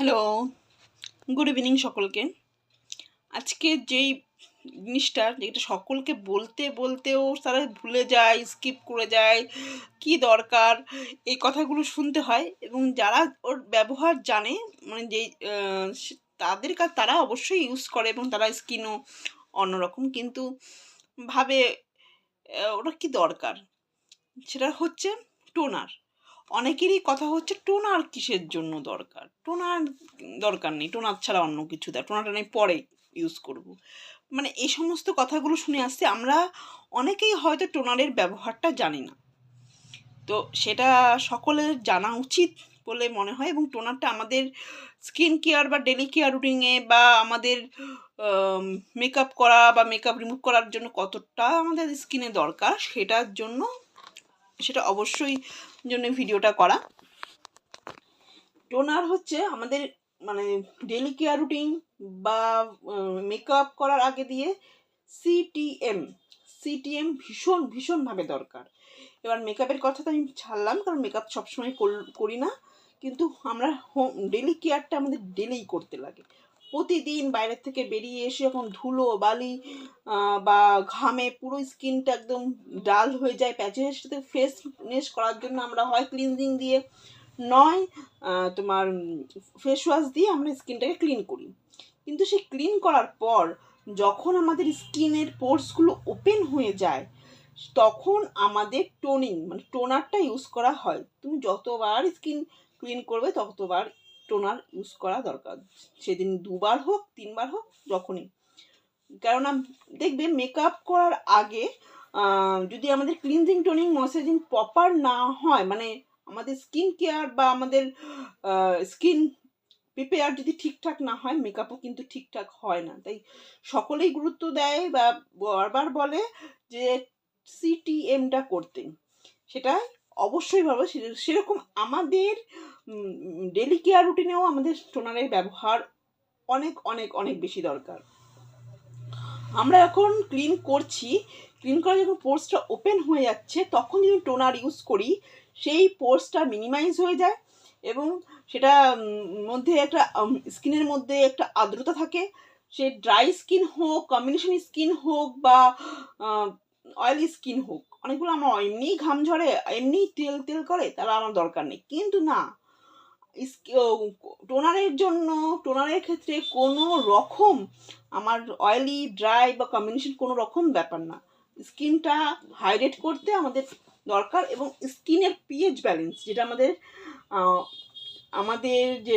Hello, good evening সকলকে। আজকে যেই জিনিসটা যেটা সকলকে বলতে বলতেও তারা ভুলে যায়, স্কিপ করে যায়, কি দরকার এই কথাগুলো শুনতে হয়। এবং যারা ওর ব্যবহার জানে, মানে যেই তারা অবশ্যই ইউজ করে এবং তারা স্কিনও অন্যরকম, কিন্তু ভাবে ওটা কি দরকার। সেটা হচ্ছে টোনার। অনেকেরই কথা হচ্ছে টোনার কিসের জন্য দরকার, টোনার দরকার নেই, টোনার ছাড়া অন্য কিছু দেয়, টোনারটা নেই পরে ইউজ করব। মানে এই সমস্ত কথাগুলো শুনে আসছে, আমরা অনেকেই হয়তো টোনারের ব্যবহারটা জানি না। তো সেটা সকলের জানা উচিত বলে মনে হয়। এবং টোনারটা আমাদের স্কিন কেয়ার বা ডেলি কেয়ার রুটিনে বা আমাদের মেকআপ করা বা মেকআপ রিমুভ করার জন্য কতটা আমাদের স্কিনে দরকার, সেটা অবশ্যই জন্য ভিডিওটা করা। টোনার হচ্ছে আমাদের মানে ডেলি কেয়ার রুটিন বা মেকআপ করার আগে দিয়ে সিটিএম ভীষণভাবে দরকার। এবার মেকআপের কথা তো আমি ছাড়লাম, কারণ মেকআপ সবসময় করি না, কিন্তু আমরা ডেলি কেয়ারটা আমাদের ডেলিই করতে লাগে। প্রতিদিন বাইরের থেকে বেরিয়ে এসে যখন ধুলো বালি বা ঘামে পুরো স্কিনটা একদম ডাল হয়ে যায়, প্যাচের সাথে ফ্রেশনেস করার জন্য আমরা হয় ক্লিনজিং দিয়ে নয় তোমার ফেস ওয়াশ দিয়ে আমরা স্কিনটাকে ক্লিন করি। কিন্তু সেই ক্লিন করার পর যখন আমাদের স্কিনের পোর্সগুলো ওপেন হয়ে যায়, তখন আমাদের টোনিং মানে টোনারটা ইউজ করা হয়। তুমি যতবার স্কিন ক্লিন করবে ততবার টোনার ইউজ করা দরকার, সেদিন 2বার হোক 3বার হোক, যখনই। কেননা দেখবে মেকআপ করার আগে যদি আমাদের ক্লিনজিং টোনিং ময়শ্চারাইজিং প্রপার না হয়, মানে আমাদের স্কিন কেয়ার বা আমাদের স্কিন প্রিপেয়ার যদি ঠিকঠাক না হয়, মেকআপও কিন্তু ঠিকঠাক হয় না। তাই সকলেই গুরুত্ব দেয় বা বারবার বলে যে সিটিএমটা করতে। সেটা অবশ্যই ভালো। সেরকম আমাদের ডেলি কেয়ার রুটিনেও আমাদের টোনারের ব্যবহার অনেক অনেক অনেক বেশি দরকার। আমরা এখন ক্লিন করা যখন পোর্সটা ওপেন হয়ে যাচ্ছে, তখন যদি টোনার ইউজ করি, সেই পোর্সটা মিনিমাইজ হয়ে যায় এবং সেটা মধ্যে একটা স্কিনের মধ্যে একটা আর্দ্রতা থাকে। সে ড্রাই স্কিন হোক, কম্বিনেশন স্কিন হোক বা অয়েলি স্কিন হোক, অনেকগুলো আমার এমনিই ঘাম ঝরে, এমনিই তেল তেল করে, তারা আমার দরকার নেই। কিন্তু না, টোনারের ক্ষেত্রে কোনো রকম আমার অয়েলি ড্রাই বা কম্বিনেশন কোনো রকম ব্যাপার না। স্কিনটা হাইড্রেট করতে আমাদের দরকার এবং স্কিনের পিএইচ ব্যালেন্স, যেটা আমাদের যে